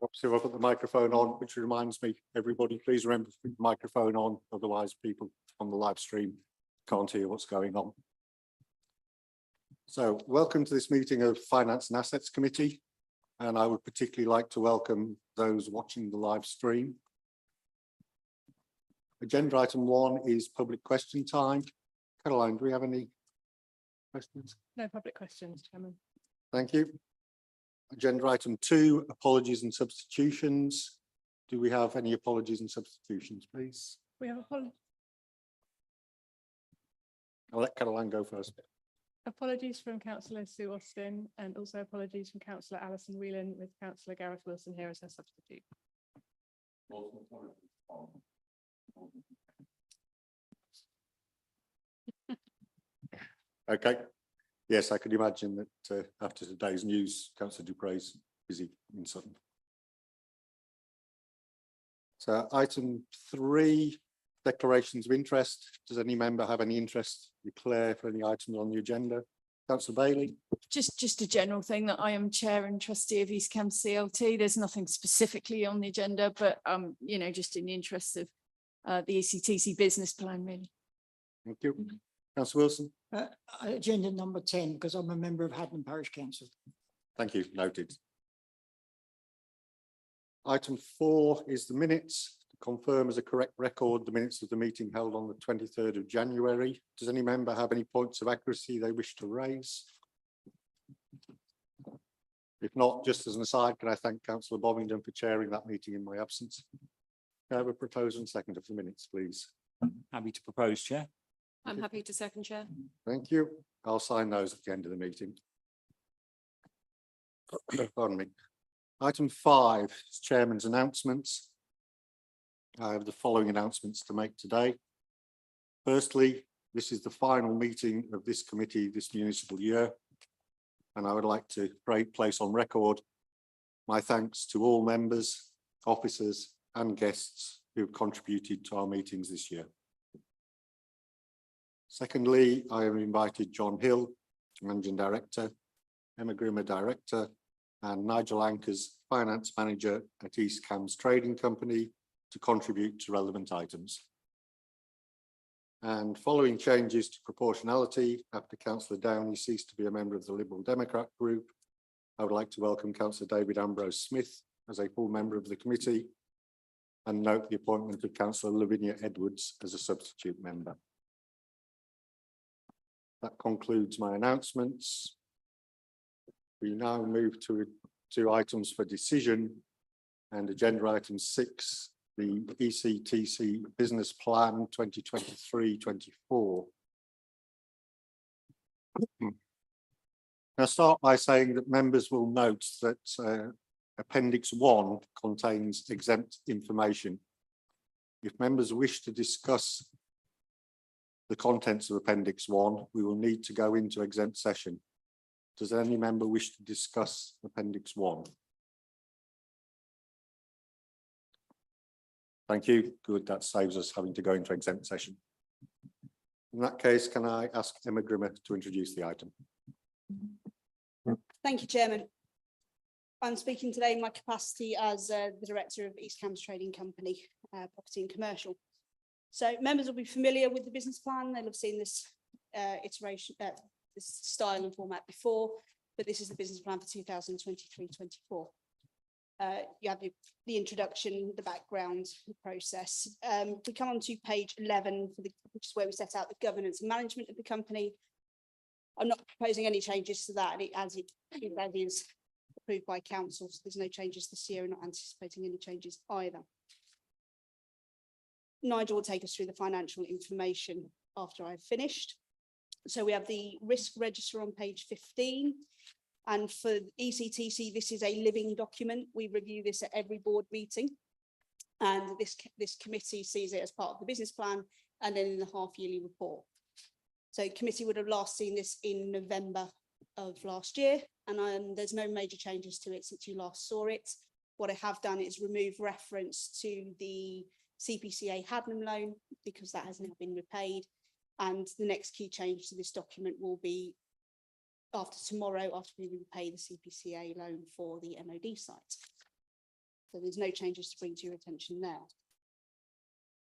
Obviously, I've got the microphone on, which reminds me, everybody, please remember to keep the microphone on, otherwise people on the live stream can't hear what's going on. So welcome to this meeting of Finance and Assets Committee, and I would particularly like to welcome those watching the live stream. Agenda item 1 is public question time. Caroline, do we have any questions? No public questions, Chairman. Thank you. Agenda item 2, apologies and substitutions. Do we have any apologies and substitutions, please? We have I'll let Caroline go first. apologies from Councillor Sue Austin and also apologies from Councillor Alison Whelan, with Councillor Gareth Wilson here as her substitute. Okay. Yes, I could imagine that after today's news, Councillor Dupre's busy in Sutton. So item 3, declarations of interest. Does any member have any interest to declare for any items on the agenda? Councillor Bailey. Just a general thing that I am chair and trustee of East Cambs CLT. There's nothing specifically on the agenda, but you know, just in the interest of the ECTC business plan, really. Thank you. Councillor Wilson. Agenda number 10, because I'm a member of Haddenham Parish Council. Thank you. Noted. Item 4 is the minutes. To confirm as a correct record the minutes of the meeting held on the 23rd of January. Does any member have any points of accuracy they wish to raise? If not, just as an aside, can I thank Councillor Bovingdon for chairing that meeting in my absence? Can I have a proposal and second of the minutes, please? Happy to propose, Chair. I'm happy to second, Chair. Thank you. I'll sign those at the end of the meeting. Pardon me. Item 5 is Chairman's announcements. I have the following announcements to make today. Firstly, this is the final meeting of this committee this municipal year, and I would like to place on record my thanks to all members, officers and guests who have contributed to our meetings this year. Secondly, I have invited John Hill, Managing Director, Emma Grimmer, Director, and Nigel Ankers, Finance Manager at East Cambs Trading Company, to contribute to relevant items. And following changes to proportionality after Councillor Downey ceased to be a member of the Liberal Democrat group, I would like to welcome Councillor David Ambrose Smith as a full member of the committee and note the appointment of Councillor Lavinia Edwards as a substitute member. That concludes my announcements. We now move to items for decision, and agenda item 6, the ECTC Business Plan 2023-24. I'll start by saying that members will note that Appendix 1 contains exempt information. If members wish to discuss the contents of Appendix 1, we will need to go into exempt session. Does any member wish to discuss Appendix 1? Thank you. Good, that saves us having to go into exempt session. In that case, can I ask Emma Grimmer to introduce the item? Thank you, Chairman. I'm speaking today in my capacity as the Director of East Cambs Trading Company, Property and Commercial. So members will be familiar with the business plan. They'll have seen this iteration, this style and format before, but this is the business plan for 2023-24. You have the introduction, the background, the process. We come on to page 11, which is where we set out the governance and management of the company. I'm not proposing any changes to that, as it is approved by council, so there's no changes this year, and not anticipating any changes either. Nigel will take us through the financial information after I've finished. So we have the risk register on page 15. And for ECTC, this is a living document. We review this at every board meeting. And this committee sees it as part of the business plan and then in the half-yearly report. So committee would have last seen this in November of last year. And there's no major changes to it since you last saw it. What I have done is remove reference to the CPCA Haddenham loan because that has now been repaid. And the next key change to this document will be after tomorrow, after we repay the CPCA loan for the MOD site. So there's no changes to bring to your attention there.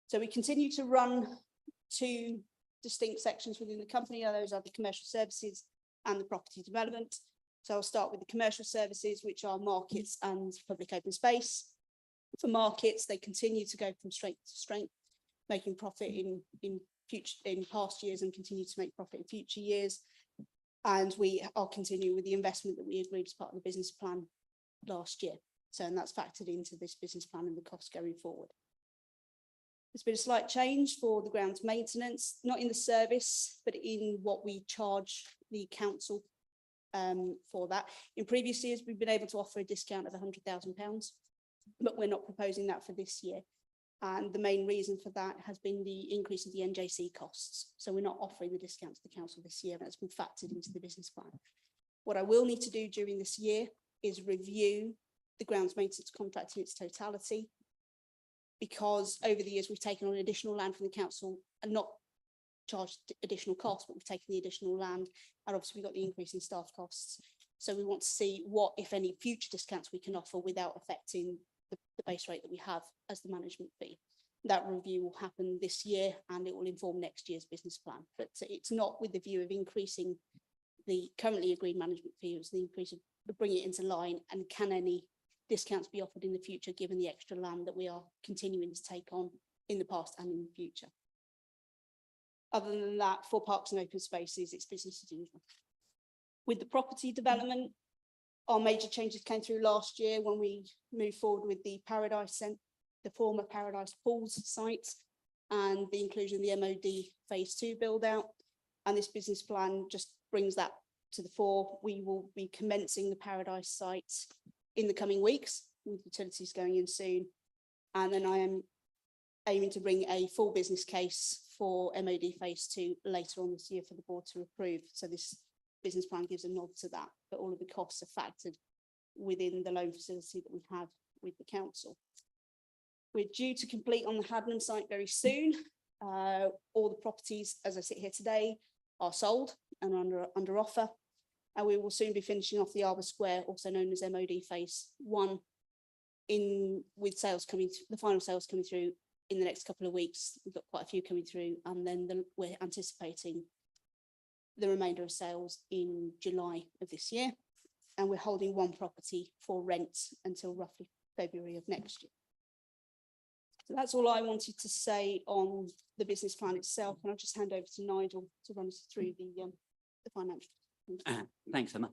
So we continue to run two distinct sections within the company. Those are the commercial services and the property development. So I'll start with the commercial services, which are markets and public open space. For markets, they continue to go from strength to strength, making profit in past years and continue to make profit in future years. And we are continuing with the investment that we agreed as part of the business plan last year. So, and that's factored into this business plan and the costs going forward. There's been a slight change for the grounds maintenance, not in the service, but in what we charge the council for that. In previous years, we've been able to offer a discount of £100,000, but we're not proposing that for this year. And the main reason for that has been the increase of the NJC costs. So we're not offering the discount to the council this year, and that's been factored into the business plan. What I will need to do during this year is review the grounds maintenance contract in its totality, because over the years we've taken on additional land from the council and not charged additional costs, but we've taken the additional land, and obviously we've got the increase in staff costs. So we want to see what, if any, future discounts we can offer without affecting the base rate that we have as the management fee. That review will happen this year and it will inform next year's business plan. But it's not with the view of increasing the currently agreed management fee, it's the increase of bringing it into line, and can any discounts be offered in the future given the extra land that we are continuing to take on in the past and in the future. Other than that, for parks and open spaces, it's business as usual. With the property development, our major changes came through last year when we moved forward with the the former Paradise Pools site and the inclusion of the MOD phase 2 build out. And this business plan just brings that to the fore. We will be commencing the Paradise site in the coming weeks, with utilities going in soon. And then I am aiming to bring a full business case for MOD phase 2 later on this year for the board to approve. So this business plan gives a nod to that, but all of the costs are factored within the loan facility that we have with the council. We're due to complete on the Hadnam site very soon. All the properties, as I sit here today, are sold and under offer. And we will soon be finishing off the Arbor Square, also known as MOD phase 1, with sales coming, the final sales coming through in the next couple of weeks. We've got quite a few coming through, and then we're anticipating the remainder of sales in July of this year. And we're holding one property for rent until roughly February of next year. So that's all I wanted to say on the business plan itself. And I'll just hand over to Nigel to run us through the financial. Thanks, Emma.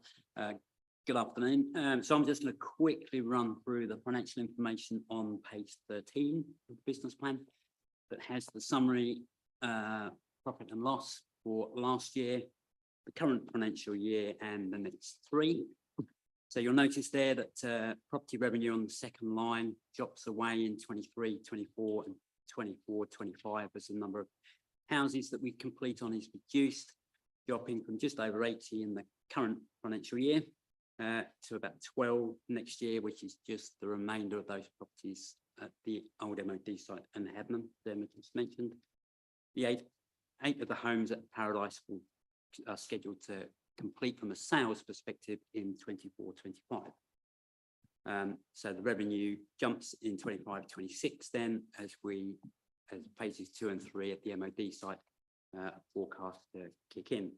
Good afternoon. So I'm just going to quickly run through the financial information on page 13 of the business plan that has the summary profit and loss for last year, the current financial year, and the next 3. So you'll notice there that property revenue on the second line drops away in 23, 24 and 24, 25 as the number of houses that we complete on is reduced, dropping from just over 80 in the current financial year to about 12 next year, which is just the remainder of those properties at the old MOD site and Hadnam, as Emma just mentioned. The eight of the homes at Paradise are scheduled to complete from a sales perspective in 24-25. So the revenue jumps in 25-26 then as phases 2 and 3 at the MOD site are forecast to kick in.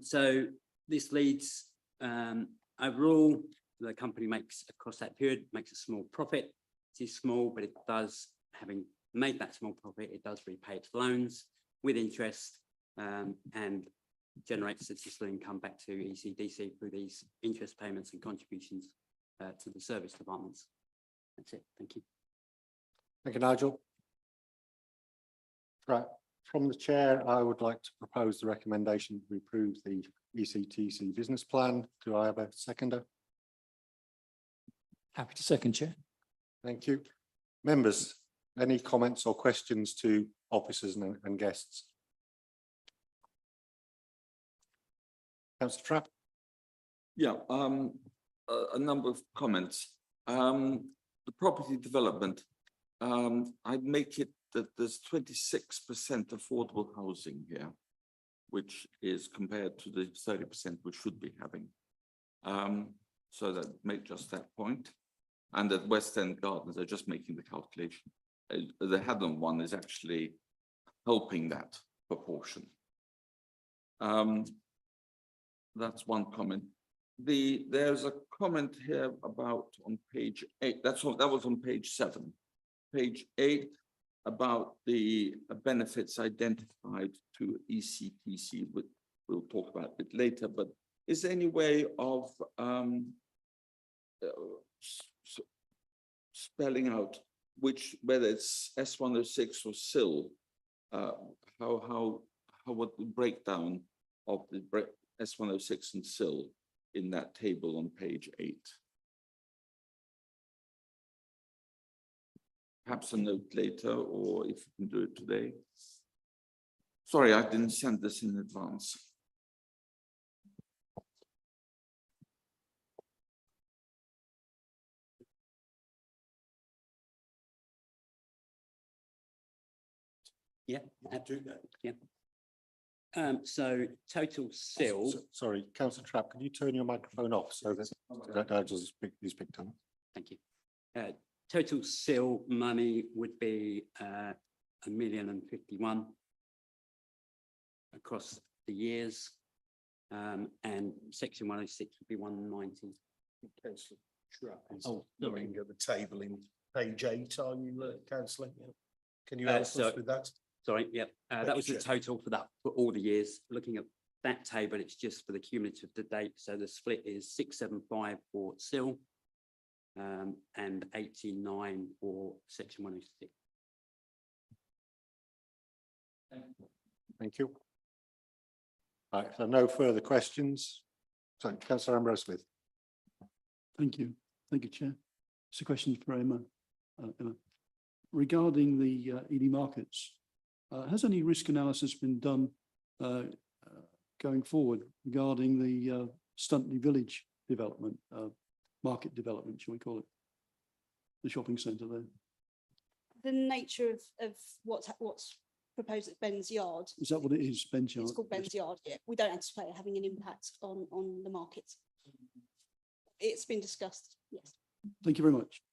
So this leads overall, the company makes across that period makes a small profit. It is small, but it does, having made that small profit, it does repay its loans with interest and generates additional income back to ECDC through these interest payments and contributions to the service departments. That's it. Thank you. Thank you, Nigel. Right, from the chair, I would like to propose the recommendation to approve the ECTC business plan. Do I have a seconder? Happy to second, Chair. Thank you. Members, any comments or questions to officers and guests? Councillor Trapp. Yeah, a number of comments. The property development, I'd make it that there's 26% affordable housing here, which is compared to the 30% we should be having. So that make just that point. And at West End Gardens, they're just making the calculation. The Haddon one is actually helping that proportion. That's one comment. There's a comment here about on page 8, that was on page 7. Page 8 about the benefits identified to ECTC, which we'll talk about a bit later, but is there any way of spelling out whether it's S106 or SIL, how would the breakdown of the S106 and SIL in that table on page 8? Perhaps a note later, or if you can do it today. Sorry, I didn't send this in advance. Yeah. Yeah. So total SIL, Sorry, councillor Trapp, can you turn your microphone off so that is picked up? thank you. Total SIL money would be 1,051,000 across the years. And section 106 would be 190. Councillor Trapp is Oh, looking at the table in page 8, are you, councillor? Can you Uh, help so- us with that? Sorry, yeah, that Thank was you, the Chair. total for that, for all the years. Looking at that table, it's just for the cumulative to date. So the split is 675 for SIL and 89 for section 106. Thank you. Right, so no further questions. So councillor Ambrose Smith. Thank you, Chair. It's a question for Emma. Emma. Regarding the Ely markets, has any risk analysis been done going forward regarding the Stuntley Village development, market development, shall we call it? The shopping centre there. The nature of what's proposed at Ben's Yard, Is that what it is, Ben's Yard? it's called Ben's Yard, yeah. We don't anticipate it having an impact on the market. It's been discussed, yes. Thank you very much.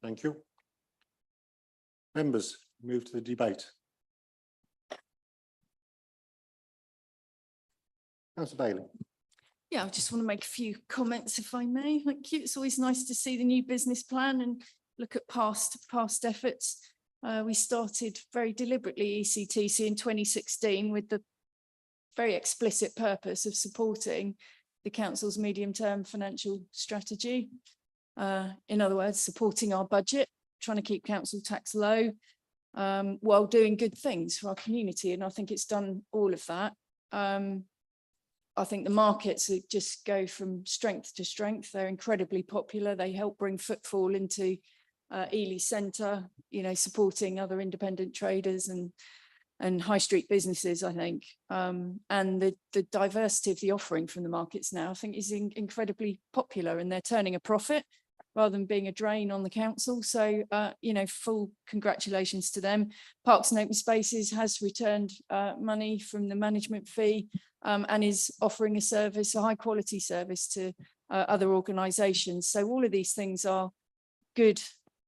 Thank you. Members, move to the debate. Councillor Bailey. Yeah, I just want to make a few comments if I may. Thank you. It's always nice to see the new business plan and look at past efforts. We started very deliberately ECTC in 2016 with the very explicit purpose of supporting the council's medium-term financial strategy. In other words, supporting our budget, trying to keep council tax low, while doing good things for our community. And I think it's done all of that. I think the markets just go from strength to strength. They're incredibly popular. They help bring footfall into Ely Centre, you know, supporting other independent traders and high street businesses, I think. And the diversity of the offering from the markets now, I think, is incredibly popular, and they're turning a profit rather than being a drain on the council. So, you know, full congratulations to them. Parks and Open Spaces has returned money from the management fee and is offering a service, a high quality service to other organisations. So all of these things are good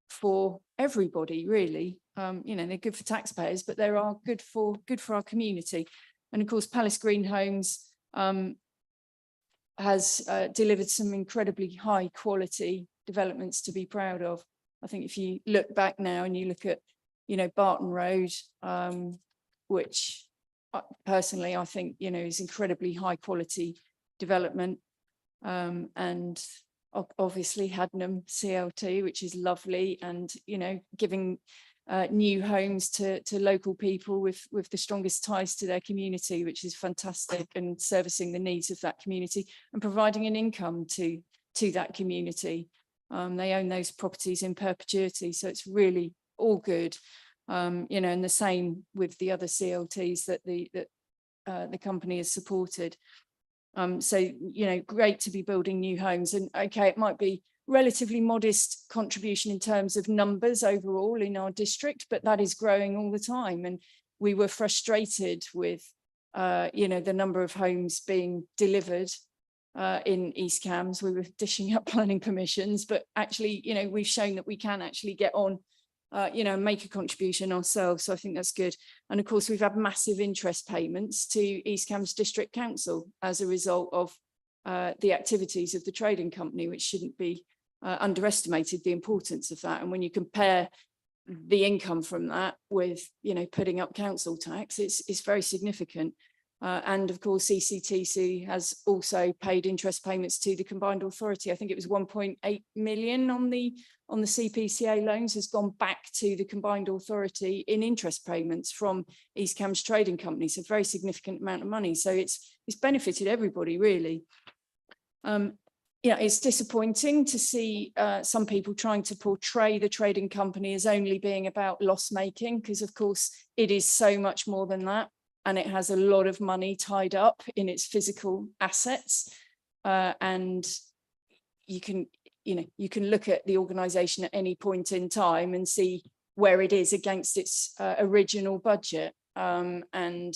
for everybody, really. You know, they're good for taxpayers, but they are good for our community. And of course, Palace Green Homes has delivered some incredibly high quality developments to be proud of. I think if you look back now and you look at, you know, Barton Road, which personally I think, you know, is incredibly high quality development, and obviously Hadnam CLT, which is lovely, and, you know, giving new homes to local people with the strongest ties to their community, which is fantastic, and servicing the needs of that community and providing an income to that community. They own those properties in perpetuity, so it's really all good. You know, and the same with the other CLTs that the company has supported. So, you know, great to be building new homes. And okay, it might be relatively modest contribution in terms of numbers overall in our district, but that is growing all the time. And we were frustrated with, you know, the number of homes being delivered in East Cams. We were dishing up planning permissions, but actually, you know, we've shown that we can actually get on, you know, make a contribution ourselves. So I think that's good. And of course, we've had massive interest payments to East Cams District Council as a result of the activities of the trading company, which shouldn't be underestimated, the importance of that. And when you compare the income from that with, you know, putting up council tax, it's very significant. And of course, ECTC has also paid interest payments to the combined authority. I think it was 1.8 million on the CPCA loans has gone back to the combined authority in interest payments from East Cams Trading Company. So very significant amount of money. So it's benefited everybody really. Yeah, it's disappointing to see some people trying to portray the trading company as only being about loss making, because of course it is so much more than that. And it has a lot of money tied up in its physical assets. And you can look at the organization at any point in time and see where it is against its original budget. And,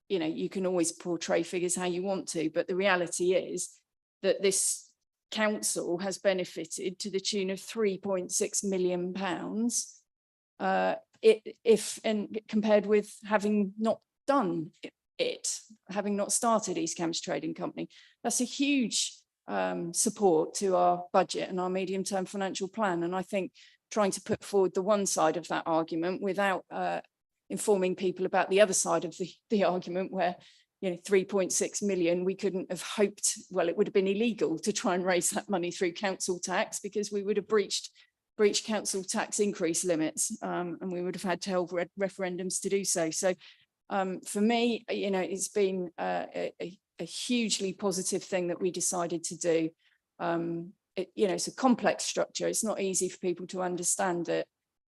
you know, you can always portray figures how you want to, but the reality is that this council has benefited to the tune of £3.6 million compared with having not done it, having not started East Cams Trading Company. That's a huge support to our budget and our medium-term financial plan. And I think trying to put forward the one side of that argument without informing people about the other side of the argument, where, you know, 3.6 million, we couldn't have hoped, well, it would have been illegal to try and raise that money through council tax, because we would have breached council tax increase limits, and we would have had to hold referendums to do so. So for me, you know, it's been a hugely positive thing that we decided to do. You know, it's a complex structure. It's not easy for people to understand it,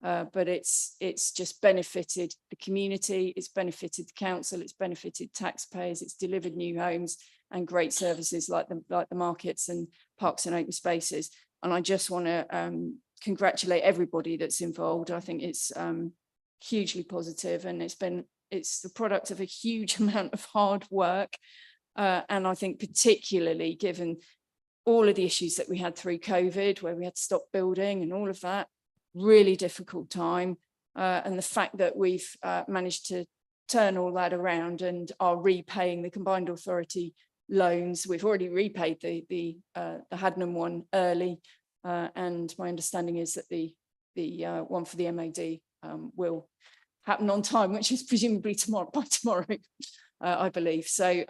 but it's just benefited the community. It's benefited the council. It's benefited taxpayers. It's delivered new homes and great services like the markets and parks and open spaces. And I just want to congratulate everybody that's involved. I think it's hugely positive, and it's the product of a huge amount of hard work. And I think particularly given all of the issues that we had through COVID, where we had to stop building and all of that, really difficult time. And the fact that we've managed to turn all that around and are repaying the combined authority loans. We've already repaid the Haddenham one early. And my understanding is that the one for the MOD will happen on time, which is presumably by tomorrow, I believe. So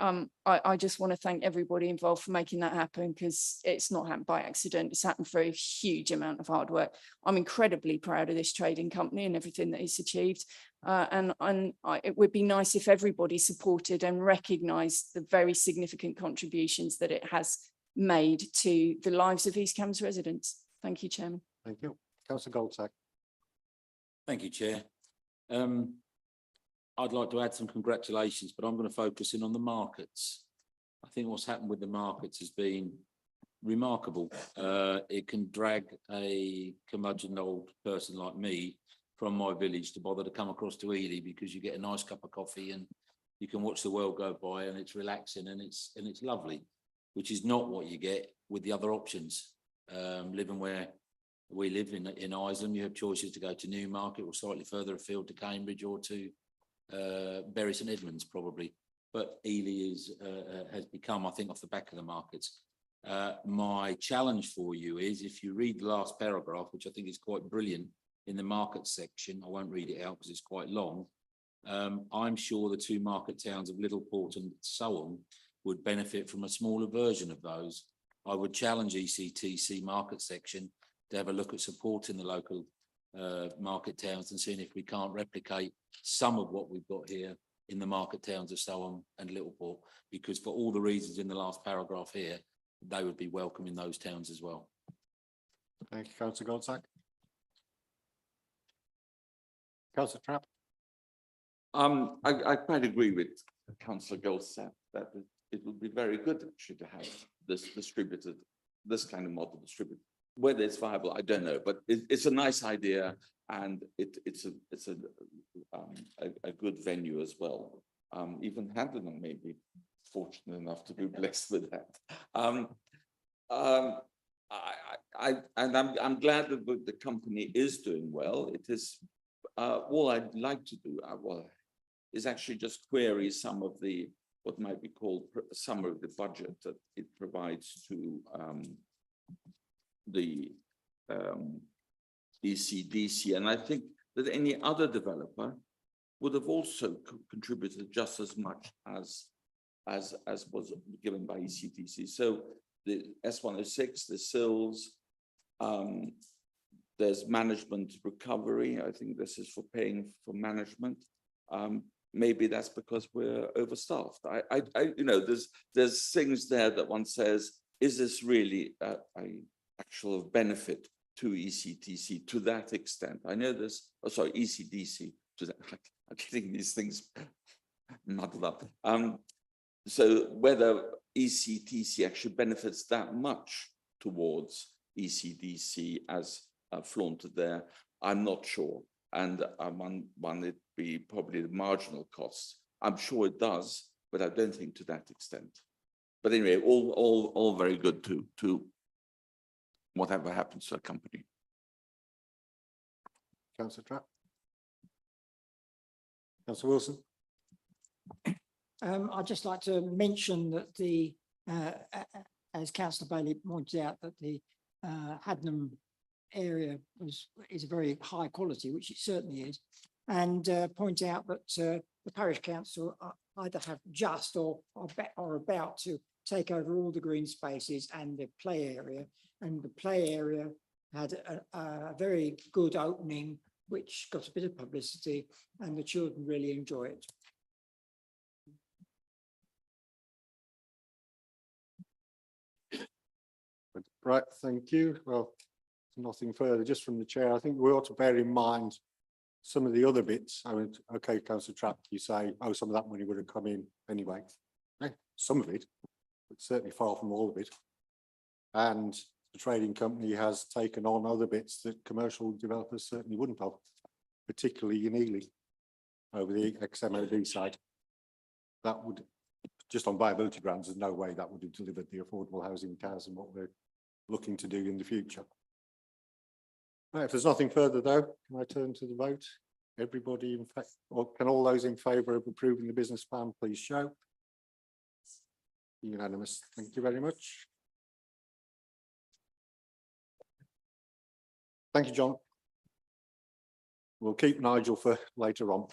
I just want to thank everybody involved for making that happen, because it's not happened by accident. It's happened through a huge amount of hard work. I'm incredibly proud of this trading company and everything that it's achieved. It would be nice if everybody supported and recognised the very significant contributions that it has made to the lives of East Cams residents. Thank you, Chairman. Thank you. Councillor Goldsack. Thank you, Chair. I'd like to add some congratulations, but I'm going to focus in on the markets. I think what's happened with the markets has been remarkable. It can drag a curmudgeon old person like me from my village to bother to come across to Ely, because you get a nice cup of coffee and you can watch the world go by, and it's relaxing and it's lovely, which is not what you get with the other options. Living where we live in Isleham, you have choices to go to Newmarket or slightly further afield to Cambridge or to Bury St Edmunds probably, but Ely has become, I think, off the back of the markets. My challenge for you is, if you read the last paragraph, which I think is quite brilliant in the market section, I won't read it out because it's quite long. I'm sure the two market towns of Littleport and Soham would benefit from a smaller version of those. I would challenge ECTC market section to have a look at supporting the local market towns and seeing if we can't replicate some of what we've got here in the market towns of Soham and Littleport, because for all the reasons in the last paragraph here, they would be welcome in those towns as well. Thank you, Councillor Goldsack. Councillor Trapp. I quite agree with Councillor Goldsack that it would be very good actually to have this distributed, this kind of model distributed. Whether it's viable, I don't know, but it's a nice idea, and it's a good venue as well. Even Haddenham maybe fortunate enough to be blessed with that. I'm glad that the company is doing well. It is, all I'd like to do, is actually just query some of the, what might be called some of the budget that it provides to the ECDC. And I think that any other developer would have also contributed just as much as was given by ECDC. So the S106, the sills, there's management recovery. I think this is for paying for management. Maybe that's because we're overstaffed. There's things there that one says, is this really a actual benefit to ECTC to that extent? I know this, ECDC to that. I'm getting these things muddled up. So whether ECTC actually benefits that much towards ECDC as flaunted there, I'm not sure. And one it'd be probably the marginal costs. I'm sure it does, but I don't think to that extent. But anyway, all very good to whatever happens to a company. Councillor Trapp. Councillor Wilson. I'd just like to mention that the, as Councillor Bailey pointed out, that the Hadnam area is a very high quality, which it certainly is, and point out that the parish council either have just or are about to take over all the green spaces and the play area, and the play area had a very good opening, which got a bit of publicity, and the children really enjoy it. Right, thank you. Well, nothing further, just from the chair. I think we ought to bear in mind some of the other bits. I mean, okay, Councillor Trapp, you say, oh, some of that money would have come in anyway. Some of it, but certainly far from all of it. And the trading company has taken on other bits that commercial developers certainly wouldn't have, particularly in Ely, over the ex-MOD side. That would, just on viability grounds, there's no way that would have delivered the affordable housing towers and what we're looking to do in the future. Right, if there's nothing further though, can I turn to the vote? Everybody in fact, or can all those in favour of approving the business plan please show? Unanimous. Thank you very much. Thank you, John. We'll keep Nigel for later on.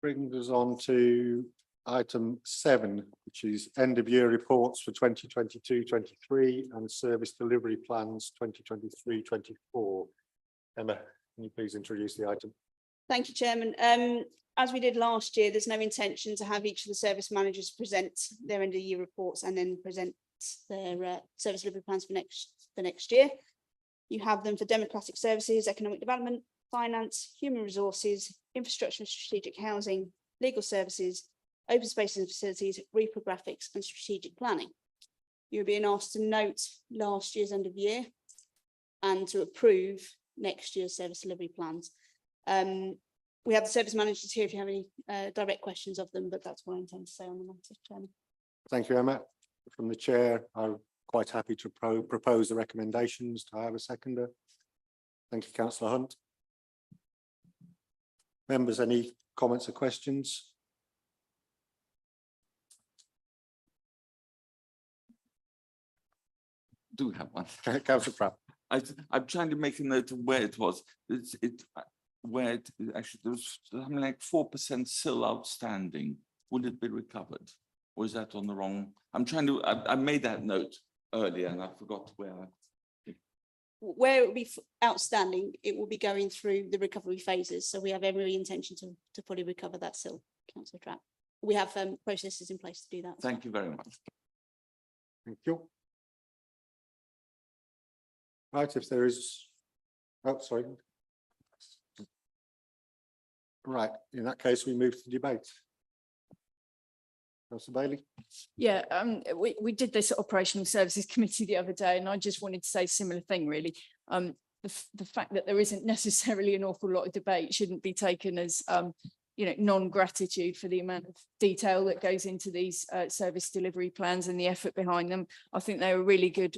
Brings us on to item 7, which is end of year reports for 2022-23 and service delivery plans 2023-24. Emma, can you please introduce the item? Thank you, Chairman. As we did last year, there's no intention to have each of the service managers present their end of year reports and then present their service delivery plans for next year. You have them for democratic services, economic development, finance, human resources, infrastructure and strategic housing, legal services, open spaces and facilities, reprographics and strategic planning. You're being asked to note last year's end of year and to approve next year's service delivery plans. We have the service managers here if you have any direct questions of them, but that's what I intend to say on the matter, Chairman. Thank you, Emma. From the chair, I'm quite happy to propose the recommendations. Do I have a seconder? Thank you, Councillor Hunt. Members, any comments or questions? Do have one. Councillor Pratt. I'm trying to make a note of where it was. Where it actually there was something like 4% still outstanding. Would it be recovered, or is that on the wrong? I'm trying to. I made that note earlier, and I forgot where. Where it will be outstanding, it will be going through the recovery phases. So we have every intention to fully recover that still, Councillor Trapp. We have processes in place to do that. Thank you very much. Thank you. Right, if there is, oh, sorry. Right, in that case, we move to debate. Councillor Bailey? Yeah, we did this at Operational Services Committee the other day, and I just wanted to say a similar thing, really. The fact that there isn't necessarily an awful lot of debate shouldn't be taken as, non-gratitude for the amount of detail that goes into these service delivery plans and the effort behind them. I think they were really good.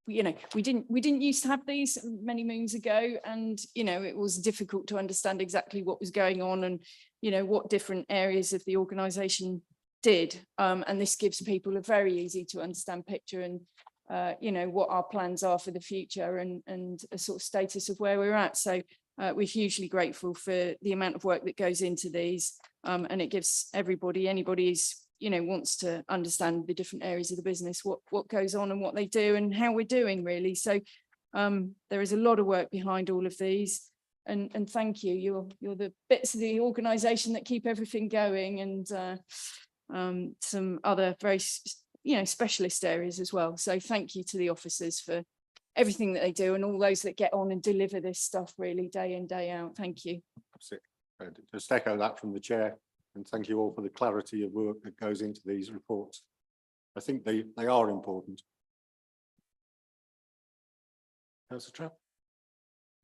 We didn't used to have these many moons ago, and, it was difficult to understand exactly what was going on and, what different areas of the organisation did. And this gives people a very easy to understand picture and, what our plans are for the future and a sort of status of where we're at. So we're hugely grateful for the amount of work that goes into these. And it gives anybody who's, wants to understand the different areas of the business, what goes on and what they do and how we're doing, really. So there is a lot of work behind all of these. And thank you. You're the bits of the organisation that keep everything going, and some other very, specialist areas as well. So thank you to the officers for everything that they do and all those that get on and deliver this stuff really day in, day out. Thank you. That's it. Just echo that from the chair, and thank you all for the clarity of work that goes into these reports. I think they are important. Councillor Trapp?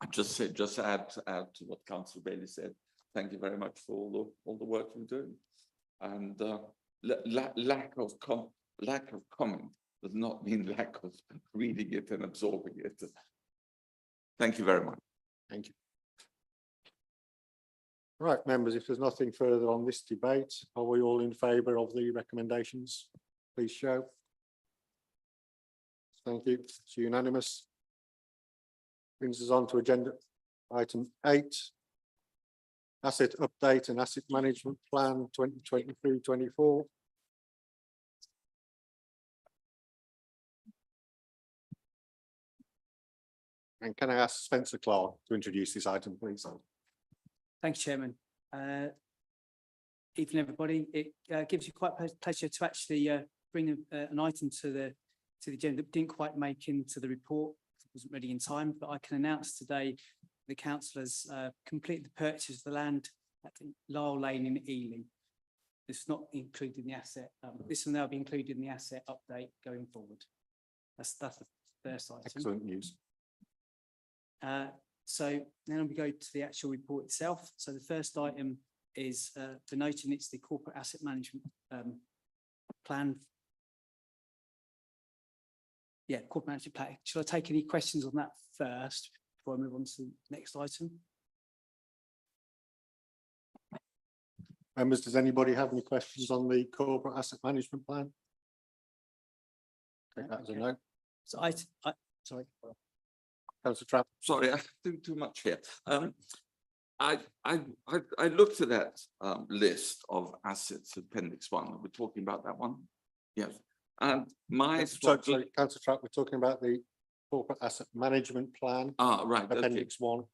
I just add to what Councillor Bailey said. Thank you very much for all the work you're doing. And lack of comment does not mean lack of reading it and absorbing it. Thank you very much. Thank you. Right, members, if there's nothing further on this debate, are we all in favour of the recommendations? Please show. Thank you. It's unanimous. Brings us on to agenda item 8. Asset update and asset management plan 2023-24. And can I ask Spencer Clark to introduce this item, please? Thanks, Chairman. Evening, everybody. It gives you quite pleasure to actually bring an item to the agenda that didn't quite make into the report. It wasn't ready in time, but I can announce today the councillors complete the purchase of the land at Lyle Lane in Ealing. It's not included in the asset. This will now be included in the asset update going forward. That's the first item. Excellent news. So now we go to the actual report itself. So the first item is denoting it's the corporate asset management plan. Yeah, corporate management plan. Shall I take any questions on that first before I move on to the next item? Members, does anybody have any questions on the corporate asset management plan? Take that as a no. So sorry. Councillor Trapp? Sorry, I do too much here. I looked at that list of assets, Appendix 1. We're talking about that one. Yes. And my Sorry, Councillor Trapp, we're talking about the corporate asset management plan. right. Okay. Appendix 1.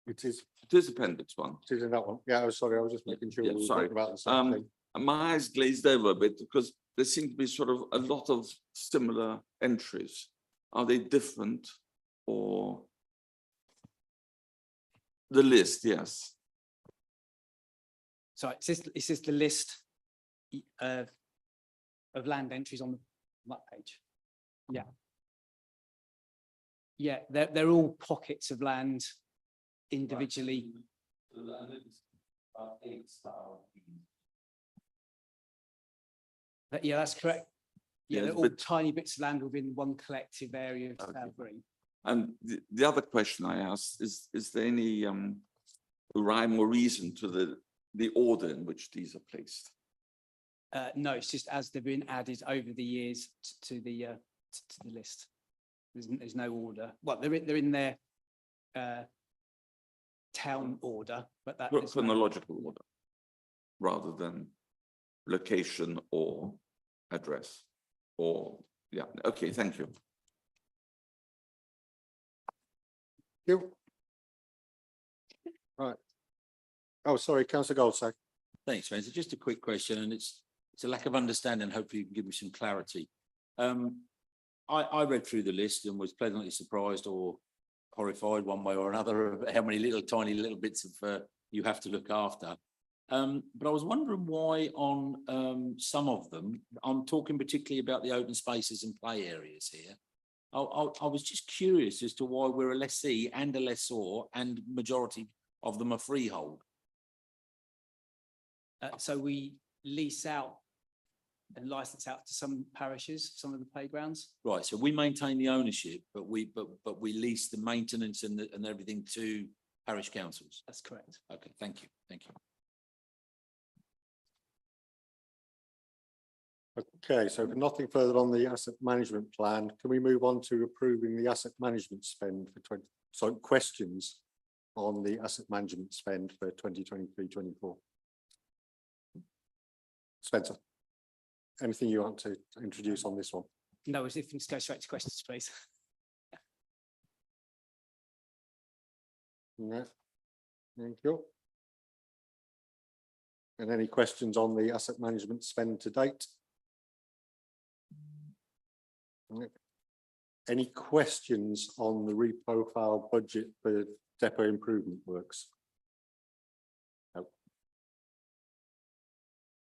It is Appendix 1. It is in that one. Yeah, I was sorry. I was just making sure Yeah, we were sorry. talking about the same thing. My eyes glazed over a bit because there seem to be sort of a lot of similar entries. Are they different or the list? Yes. Sorry, it's just the list of land entries on that page. Yeah. Yeah, they're all pockets of land individually. Yeah, that's correct. Yeah, Yes, they're all but- tiny bits of land within one collective area of South Green. And the other question I asked is there any rhyme or reason to the order in which these are placed? No, it's just as they've been added over the years to the list. There's no order. Well, they're in their town order, but that is Chronological order rather than location or address or, yeah, okay, thank you. You. Right. Oh, sorry, Councillor Goldsack. Thanks, Spencer. Just a quick question, and it's a lack of understanding. Hopefully you can give me some clarity. I read through the list and was pleasantly surprised or horrified one way or another of how many tiny little bits of you have to look after. But I was wondering why on some of them, I'm talking particularly about the open spaces and play areas here. I was just curious as to why we're a lessee and a lessor and majority of them are freehold. So we lease out and license out to some parishes, some of the playgrounds. Right, so we maintain the ownership, but we lease the maintenance and everything to parish councils. That's correct. Okay, thank you, thank you. Okay, so if nothing further on the asset management plan, can we move on to approving the asset management spend for questions on the asset management spend for 2023-24? Spencer, anything you want to introduce on this one? No, if you can just go straight to questions, please. No, thank you. And any questions on the asset management spend to date? No. Any questions on the reprofile budget for depot improvement works? No.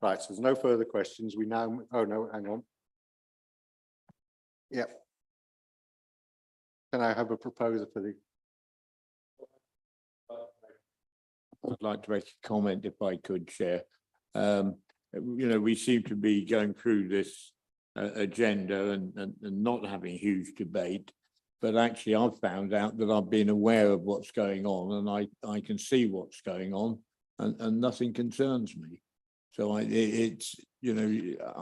Right, so there's no further questions. We now, oh no, hang on. Yep. Can I have a proposer for the? I'd like to make a comment if I could, Chair. We seem to be going through this agenda and not having a huge debate, but actually I've found out that I've been aware of what's going on and I can see what's going on and nothing concerns me. So I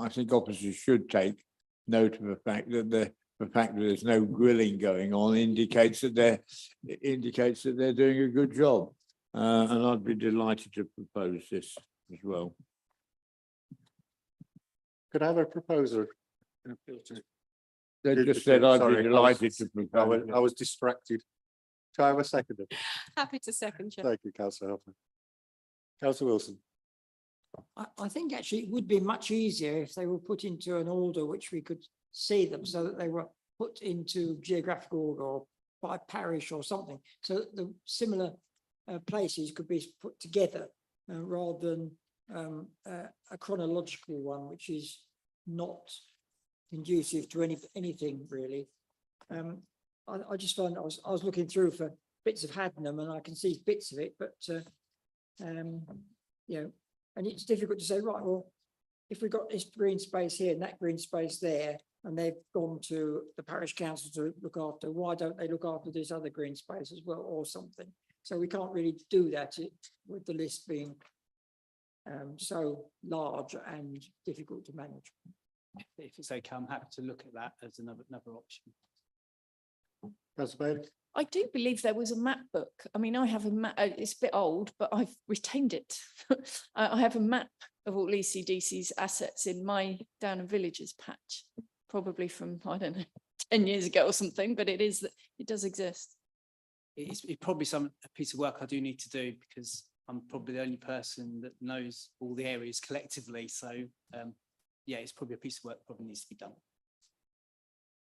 think officers should take note of the fact that there's no grilling going on indicates that they're doing a good job. And I'd be delighted to propose this as well. Could I have a proposer? They just said I'd Sorry, be delighted to propose. I was distracted. Can I have a second? Happy to second, Chair. Thank you, Councillor Halford. Councillor Wilson. I think actually it would be much easier if they were put into an order which we could see them so that they were put into geographical order or by parish or something. So that the similar places could be put together rather than a chronological one, which is not conducive to anything really. I just found I was looking through for bits of Hadnam and I can see bits of it, but and it's difficult to say, right, well, if we've got this green space here and that green space there, and they've gone to the parish council to look after, why don't they look after this other green space as well or something? So we can't really do that with the list being so large and difficult to manage. If it's okay, I'm happy to look at that as another option. Councillor Bailey. I do believe there was a map book. I mean, I have a map, it's a bit old, but I've retained it. I have a map of all ECDC's assets in my Downham Villages patch, probably from, I don't know, 10 years ago or something, but it does exist. It's probably a piece of work I do need to do because I'm probably the only person that knows all the areas collectively. So yeah, it's probably a piece of work that probably needs to be done.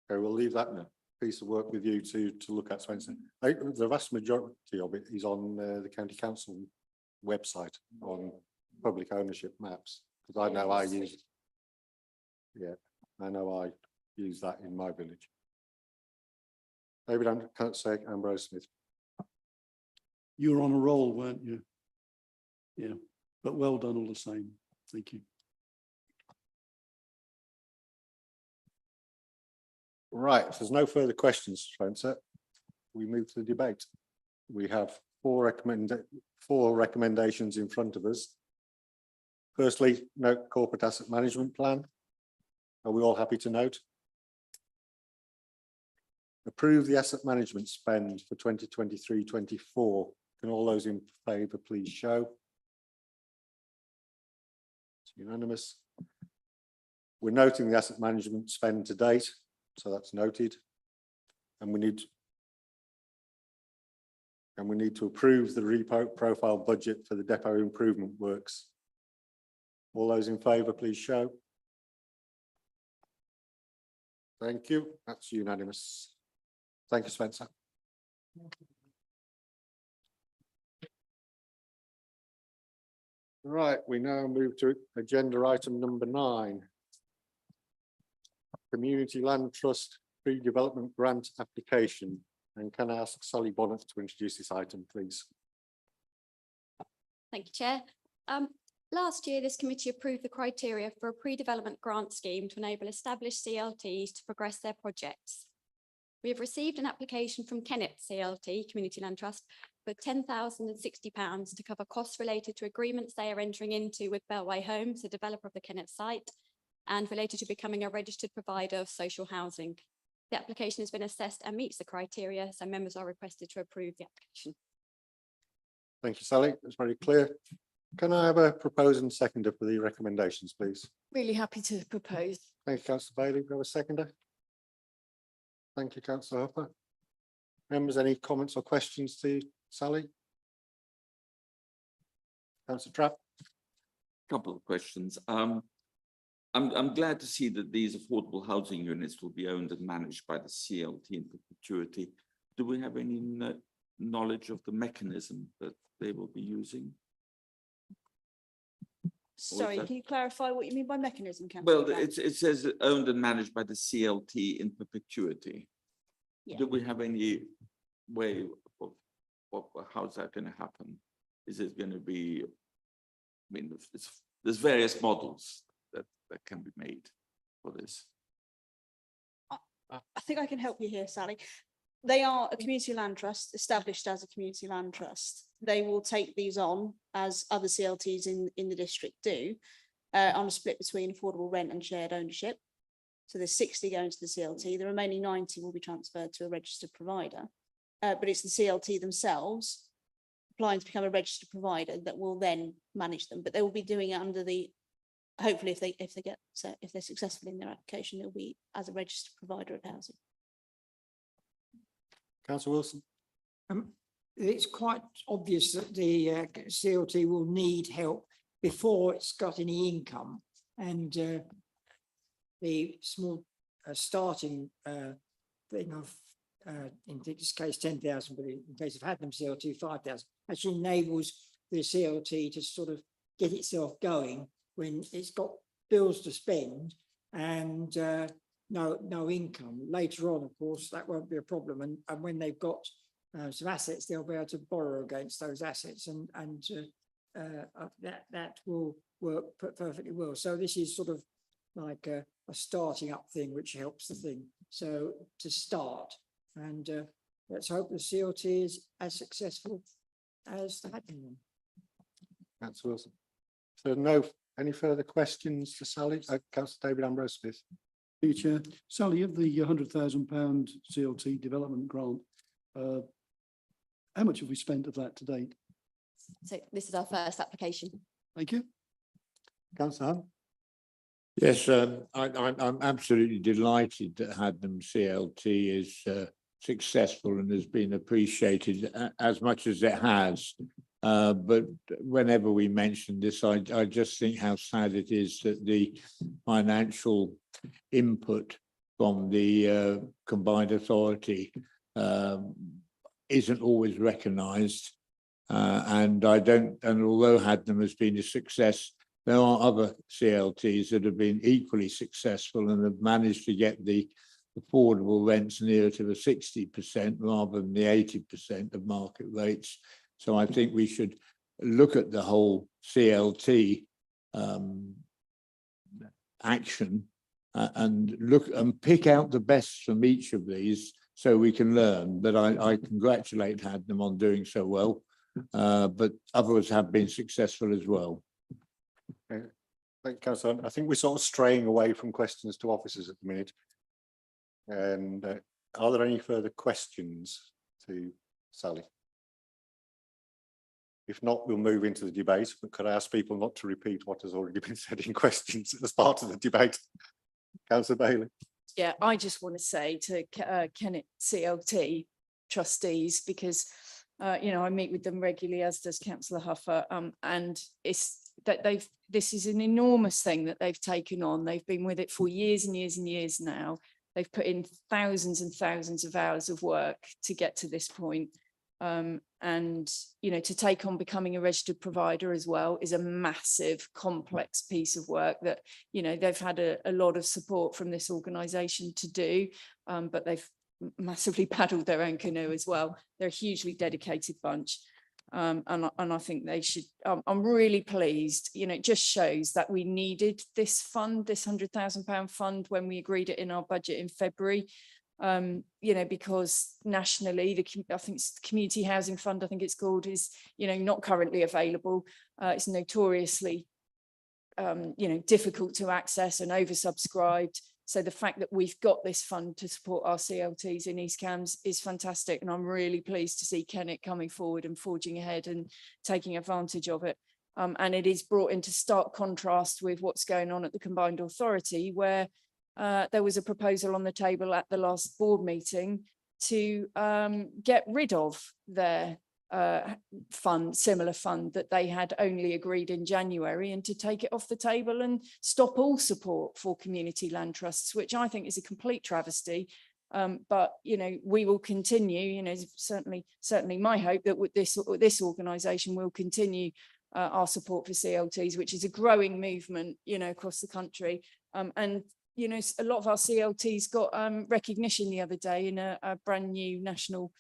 Okay, we'll leave that piece of work with you to look at, Spencer. The vast majority of it is on the county council website on public ownership maps, because I know I use. Yeah, I know I use that in my village. David, I can't say Ambrose Smith. You were on a roll, weren't you? Yeah, but well done all the same. Thank you. Right, if there's no further questions, Spencer, we move to the debate. We have four recommendations in front of us. Firstly, note corporate asset management plan. Are we all happy to note? Approve the asset management spend for 2023-24. Can all those in favour please show? It's unanimous. We're noting the asset management spend to date, so that's noted. And we need to approve the reprofile budget for the depot improvement works. All those in favour please show. Thank you. That's unanimous. Thank you, Spencer. Right, we now move to agenda item number 9. Community Land Trust Pre-Development Grant Application. And can I ask Sally Bonnet to introduce this item, please? Thank you, Chair. Last year, this committee approved the criteria for a pre-development grant scheme to enable established CLTs to progress their projects. We have received an application from Kennet CLT, Community Land Trust, for £10,060 to cover costs related to agreements they are entering into with Bellway Homes, the developer of the Kennet site, and related to becoming a registered provider of social housing. The application has been assessed and meets the criteria, so members are requested to approve the application. Thank you, Sally. That's very clear. Can I have a proposer and seconder for the recommendations, please? Really happy to propose. Thank you, councillor Bailey. Do we have a seconder? Thank you, councillor Hopper. Members, any comments or questions to Sally? Councillor Trapp? Couple of questions. I'm glad to see that these affordable housing units will be owned and managed by the CLT in perpetuity. Do we have any knowledge of the mechanism that they will be using? Sorry, that- can you clarify what you mean by mechanism, councillor? Well, Brown? it says owned and managed by the CLT in perpetuity. Yeah. Do we have any way of how's that going to happen? Is it going to be, I mean, there's various models that can be made for this. I think I can help you here, Sally. They are a community land trust, established as a community land trust. They will take these on, as other CLTs in the district do, on a split between affordable rent and shared ownership. So there's 60 going to the CLT, the remaining 90 will be transferred to a registered provider. But it's the CLT themselves applying to become a registered provider that will then manage them. But they will be doing it under the, hopefully if they're successful in their application, they'll be as a registered provider of housing. Councillor Wilson? It's quite obvious that the CLT will need help before it's got any income, and the small starting thing of in this case 10,000, but in case of Hadnam CLT 5,000 actually enables the CLT to sort of get itself going when it's got bills to spend and no income. Later on, of course, that won't be a problem, and when they've got some assets, they'll be able to borrow against those assets, and that will work perfectly well. So this is sort of like a starting up thing, which helps the thing. So to start, and let's hope the CLT is as successful as the Hadnam one. Councillor Wilson. So any further questions to Sally? Councillor David Ambrose Smith. Thank you, Chair. Sally, of the £100,000 CLT development grant, how much have we spent of that to date? So this is our first application. Thank you. Councillor Hunt? Yes, I'm absolutely delighted that Hadnam CLT is successful and has been appreciated as much as it has. But whenever we mention this, I just think how sad it is that the financial input from the combined authority isn't always recognised. And although Hadnam has been a success, there are other CLTs that have been equally successful and have managed to get the affordable rents nearer to the 60% rather than the 80% of market rates. So I think we should look at the whole CLT action and look and pick out the best from each of these so we can learn. But I congratulate Hadnam on doing so well, but others have been successful as well. Okay. Thank you, Councillor Hunt. I think we're sort of straying away from questions to officers at the minute. And are there any further questions to Sally? If not, we'll move into the debate, but could I ask people not to repeat what has already been said in questions as part of the debate? Councillor Bailey. Yeah, I just want to say to Kennet CLT trustees, because I meet with them regularly, as does Councillor Huffer, and it's that this is an enormous thing that they've taken on. They've been with it for years and years and years now. They've put in thousands and thousands of hours of work to get to this point. And, you know, to take on becoming a registered provider as well is a massive, complex piece of work that, you know, they've had a lot of support from this organisation to do, but they've massively paddled their own canoe as well. They're a hugely dedicated bunch. And I think they should, I'm really pleased, you know, it just shows that we needed this fund, this £100,000 fund when we agreed it in our budget in February. You know, because nationally, I think it's the Community Housing Fund, I think it's called, is, you know, not currently available. It's notoriously, you know, difficult to access and oversubscribed. So the fact that we've got this fund to support our CLTs in East Cambs is fantastic. And I'm really pleased to see Kennet coming forward and forging ahead and taking advantage of it. And it is brought into stark contrast with what's going on at the Combined Authority, where there was a proposal on the table at the last board meeting to get rid of their fund, similar fund that they had only agreed in January, and to take it off the table and stop all support for community land trusts, which I think is a complete travesty. But, you know, we will continue, you know, certainly my hope that with this organisation will continue our support for CLTs, which is a growing movement, you know, across the country. And you know, a lot of our CLTs got recognition the other day in a brand new national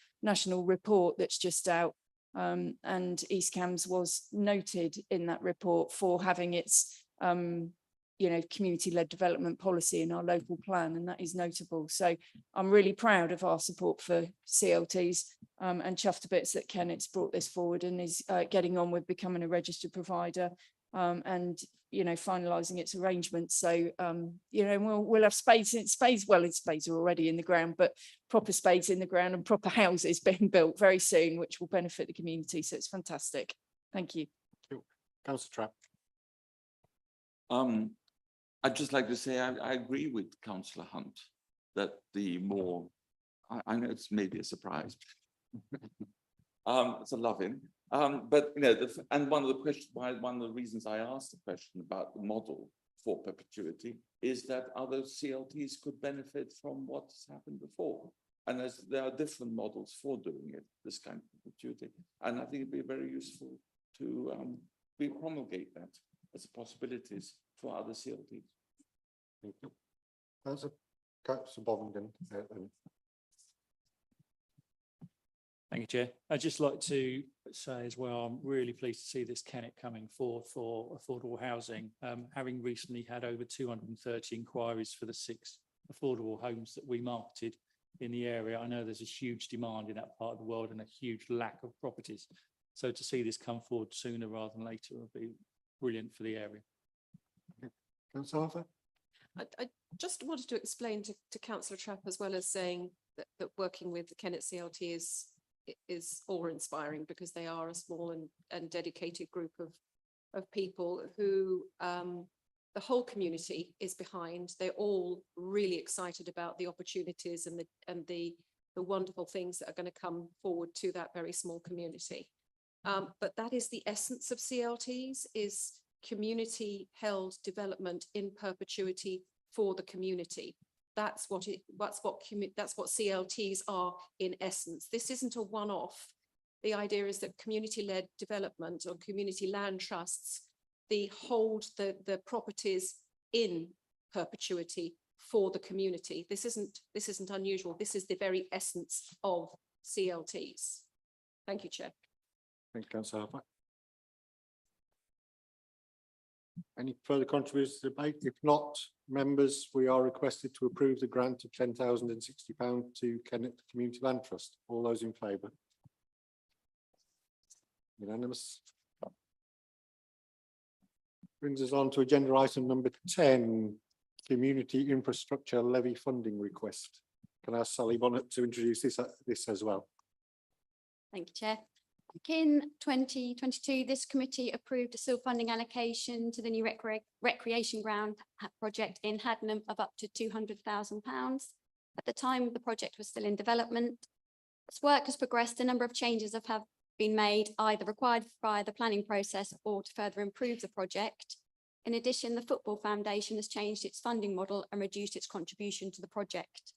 report that's just out. And East Cambs was noted in that report for having its, you know, community-led development policy in our local plan, and that is notable. So I'm really proud of our support for CLTs, and chuffed to bits that Kenneth's brought this forward and is getting on with becoming a registered provider. And, you know, finalising its arrangements. So, you know, we'll have spades are already in the ground, but proper spades in the ground and proper houses being built very soon, which will benefit the community. So it's fantastic. Thank you. Councillor Trapp. I'd just like to say I agree with Councillor Hunt that the more, I know it's maybe a surprise. It's a loving. But you know, and one of the reasons I asked the question about the model for perpetuity is that other CLTs could benefit from what's happened before. And there are different models for doing it, this kind of perpetuity. And I think it'd be very useful to promulgate that as possibilities for other CLTs. Thank you. Councillor Bovingdon. Thank you, Chair. I'd just like to say as well, I'm really pleased to see this Kennet coming forth for affordable housing. Having recently had over 230 inquiries for the 6 affordable homes that we marketed in the area, I know there's a huge demand in that part of the world and a huge lack of properties. So to see this come forward sooner rather than later would be brilliant for the area. Councillor Harper. I just wanted to explain to Councillor Trapp, as well as saying that working with the Kennet CLT is awe-inspiring, because they are a small and dedicated group of people who the whole community is behind. They're all really excited about the opportunities and the wonderful things that are going to come forward to that very small community. But that is the essence of CLTs, is community held development in perpetuity for the community. That's what CLTs are in essence. This isn't a one-off. The idea is that community-led development or community land trusts, they hold the properties in perpetuity for the community. This isn't unusual. This is the very essence of CLTs. Thank you, Chair. Thank you, Councillor Harper. Any further contributions to the debate? If not, members, we are requested to approve the grant of £10,060 to Kennet Community Land Trust. All those in favour? Unanimous. Brings us on to agenda item number 10, Community Infrastructure Levy Funding Request. Can I ask Sally Bonnet to introduce this as well? Thank you, Chair. In 2022, this committee approved a seal funding allocation to the new recreation ground project in Haddenham of up to £200,000. At the time, the project was still in development. As work has progressed, a number of changes have been made, either required via the planning process or to further improve the project. In addition, the Football Foundation has changed its funding model and reduced its contribution to the project.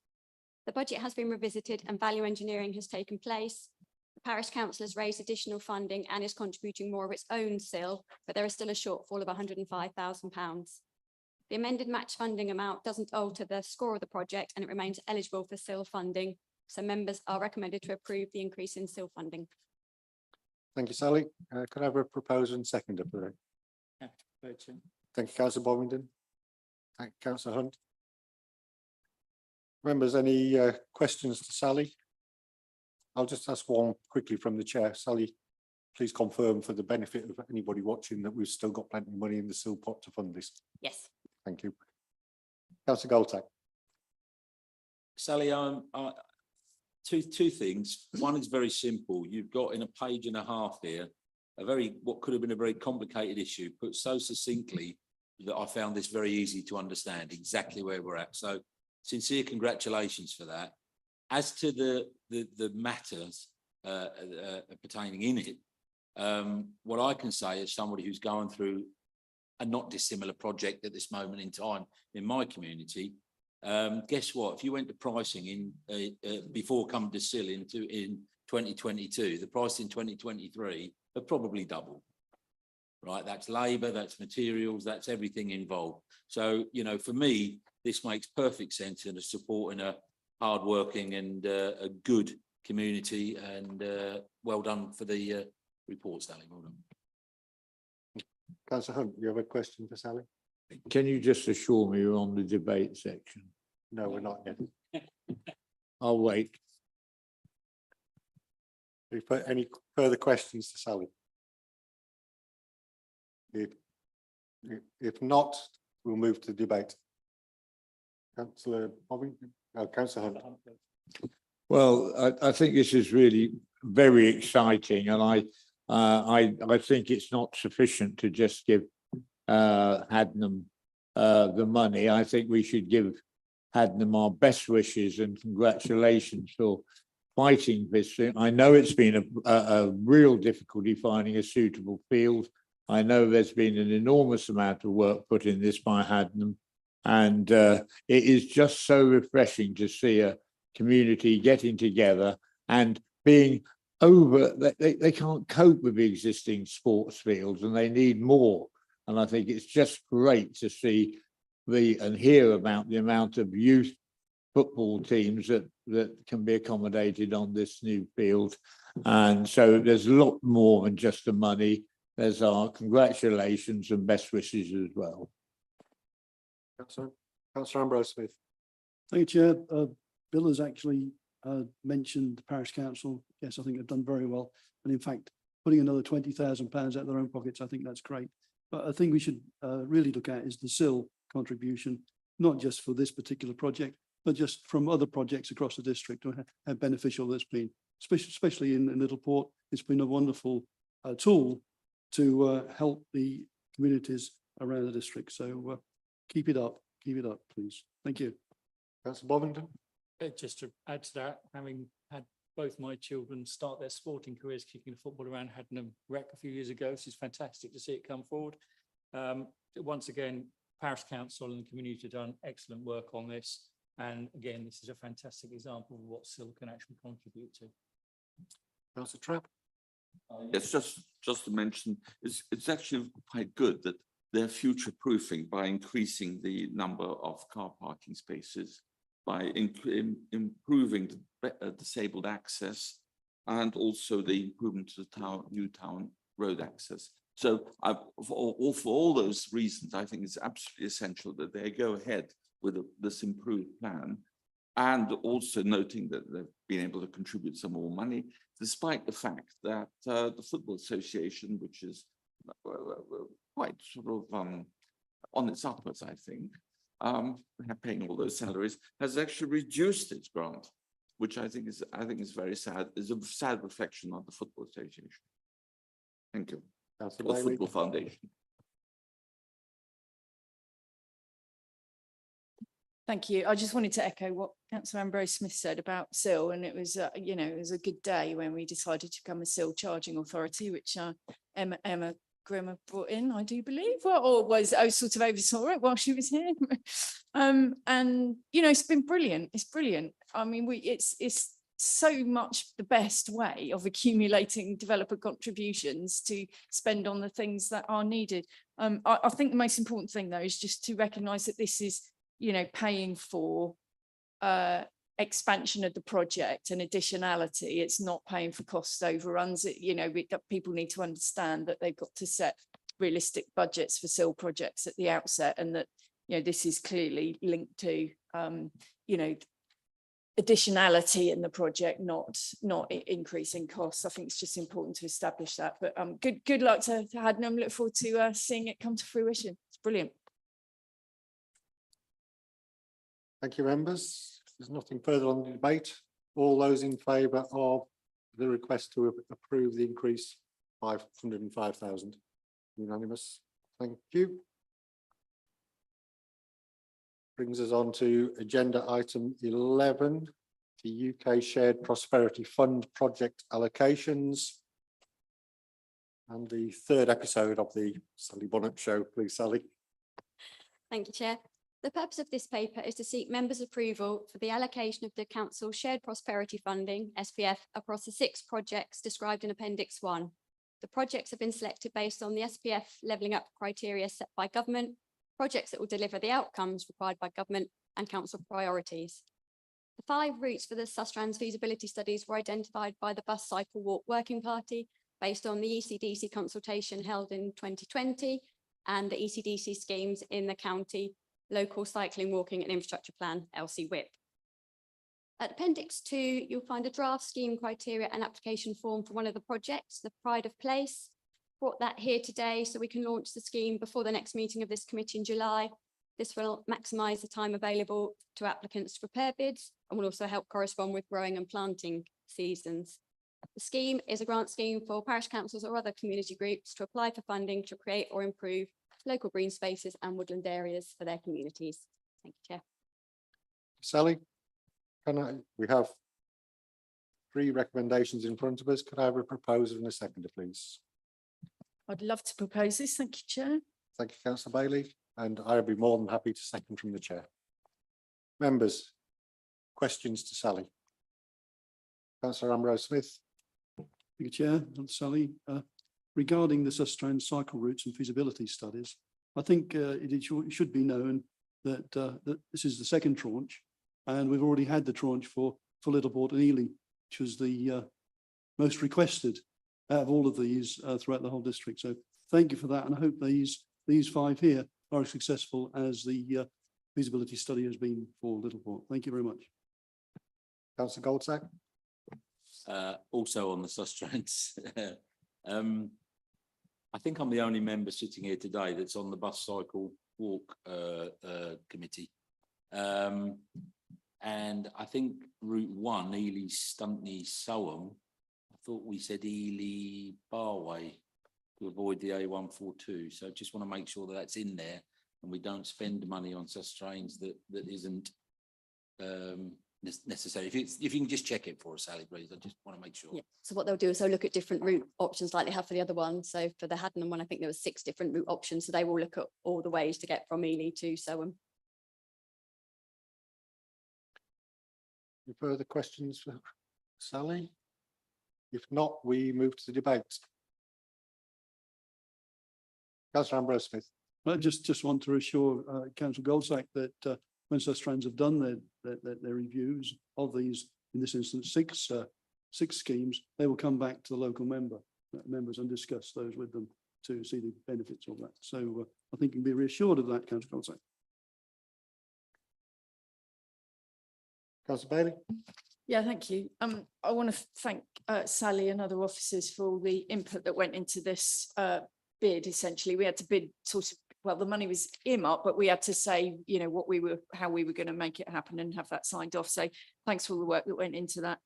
The budget has been revisited and value engineering has taken place. The parish council has raised additional funding and is contributing more of its own SIL, but there is still a shortfall of £105,000. The amended match funding amount doesn't alter the score of the project and it remains eligible for SIL funding. So members are recommended to approve the increase in SIL funding. Thank you, Sally. Could I have a proposer and seconder for that? Thank you, councillor Bovingdon. Thank you, councillor Hunt. Members, any questions to Sally? I'll just ask one quickly from the chair. Sally, please confirm for the benefit of anybody watching that we've still got plenty of money in the SIL pot to fund this. Yes. Thank you. Councillor Goltack. Sally, two things. One is very simple. You've got in a page and a half here, what could have been a very complicated issue, put so succinctly that I found this very easy to understand exactly where we're at. So sincere congratulations for that. As to the matters pertaining in it, what I can say as somebody who's going through a not dissimilar project at this moment in time in my community, guess what? If you went to pricing before coming to SIL in 2022, the price in 2023 have probably doubled. Right, that's labour, that's materials, that's everything involved. So, you know, for me, this makes perfect sense in supporting a hard-working and a good community. And well done for the report, Sally. Well done. Councillor Hunt, you have a question for Sally? Can you just assure me you're on the debate section? No, we're not yet. I'll wait. Have you put any further questions to Sally? If not, we'll move to debate. Councillor Bovingdon, Councillor Hunt. Well, I think this is really very exciting, and I think it's not sufficient to just give Hadnam the money. I think we should give Hadnam our best wishes and congratulations for fighting this thing. I know it's been a real difficulty finding a suitable field. I know there's been an enormous amount of work put in this by Hadnam, and it is just so refreshing to see a community getting together and being over. They can't cope with the existing sports fields and they need more. And I think it's just great to see and hear about the amount of youth football teams that can be accommodated on this new field. And so there's a lot more than just the money. There's our congratulations and best wishes as well. Councillor Ambrose Smith. Thank you, Chair. Bill has actually mentioned the parish council. Yes, I think they've done very well. And in fact, putting another £20,000 out of their own pockets, I think that's great. But I think we should really look at is the SIL contribution, not just for this particular project, but just from other projects across the district, how beneficial that's been, especially in Littleport. It's been a wonderful tool to help the communities around the district. So keep it up, please. Thank you. Councillor Bovingdon. Just to add to that, having had both my children start their sporting careers kicking football around Hadnam Rec a few years ago, so it's fantastic to see it come forward. Once again, Parish Council and the community have done excellent work on this. And again, this is a fantastic example of what SIL can actually contribute to. Councillor Trapp. Yes, just to mention, it's actually quite good that they're future proofing by increasing the number of car parking spaces, by improving the disabled access, and also the improvement to the new town road access. So for all those reasons, I think it's absolutely essential that they go ahead with this improved plan, and also noting that they've been able to contribute some more money, despite the fact that the Football Association, which is quite sort of on its uppers, I think, paying all those salaries, has actually reduced its grant, which I think is very sad. Is a sad reflection on the Football Association. Thank you. Or Football Foundation. Thank you. I just wanted to echo what Councillor Ambrose Smith said about SIL, and it was, it was a good day when we decided to become a SIL charging authority, which Emma Grimmer brought in, I do believe, I sort of oversaw it while she was here. And it's been brilliant. It's brilliant. I mean, it's so much the best way of accumulating developer contributions to spend on the things that are needed. I think the most important thing though is just to recognise that this is, you know, paying for expansion of the project and additionality. It's not paying for cost overruns. You know, people need to understand that they've got to set realistic budgets for SIL projects at the outset, and that, you know, this is clearly linked to, you know, additionality in the project, not increasing costs. I think it's just important to establish that. But good luck to Hadnam. Look forward to seeing it come to fruition. It's brilliant. Thank you, members. There's nothing further on the debate. All those in favour of the request to approve the increase 505,000. Unanimous. Thank you. Brings us on to agenda item 11, the UK Shared Prosperity Fund project allocations. And the third episode of the Sally Bonnet show. Please, Sally. Thank you, Chair. The purpose of this paper is to seek members' approval for the allocation of the Council's Shared Prosperity Funding, SPF, across the 6 projects described in Appendix 1. The projects have been selected based on the SPF levelling up criteria set by government, projects that will deliver the outcomes required by government and council priorities. The 5 routes for the Sustrans feasibility studies were identified by the Bus Cycle Walk Working Party based on the ECDC consultation held in 2020 and the ECDC schemes in the county Local Cycling, Walking and Infrastructure Plan, LCWIP. At Appendix 2, you'll find a draft scheme criteria and application form for one of the projects, the Pride of Place. Brought that here today so we can launch the scheme before the next meeting of this committee in July. This will maximise the time available to applicants to prepare bids and will also help correspond with growing and planting seasons. The scheme is a grant scheme for parish councils or other community groups to apply for funding to create or improve local green spaces and woodland areas for their communities. Thank you, Chair. Sally, we have 3 recommendations in front of us. Could I have a proposer and a seconder, please? I'd love to propose this. Thank you, Chair. Thank you, Councillor Bailey, and I'll be more than happy to second from the chair. Members, questions to Sally? Councillor Ambrose Smith. Thank you, Chair. And Sally, regarding the Sustrans cycle routes and feasibility studies, I think it should be known that, that this is the second tranche, and we've already had the tranche for Littleport and Ely, which was the most requested out of all of these throughout the whole district. So thank you for that, and I hope these 5 here are as successful as the feasibility study has been for Littleport. Thank you very much. Councillor Goldsack. Also on the Sustrans. I think I'm the only member sitting here today that's on the Bus Cycle Walk committee. And I think Route 1, Ely, Stuntney, Soham, I thought we said Ely, Barway to avoid the A142. So just want to make sure that that's in there and we don't spend money on Sustrans that isn't necessary. If you can just check it for us, Sally, please. I just want to make sure. Yeah. So what they'll do is they'll look at different route options like they have for the other one. So for the Haddenham one, I think there were 6 different route options. So they will look at all the ways to get from Ely to Soham. Any further questions for Sally? If not, we move to the debate. Councillor Ambrose Smith. I just want to assure Councillor Goldsack that when Sustrans have done their reviews of these, in this instance, 6 schemes, they will come back to the local members and discuss those with them to see the benefits of that. So I think you can be reassured of that, Councillor Goldsack. Councillor Bailey. Yeah, thank you. I want to thank Sally and other officers for all the input that went into this bid. Essentially, we had to bid sort of, well, the money was earmarked, but we had to say, you know, how we were going to make it happen and have that signed off. So thanks for all the work that went into that.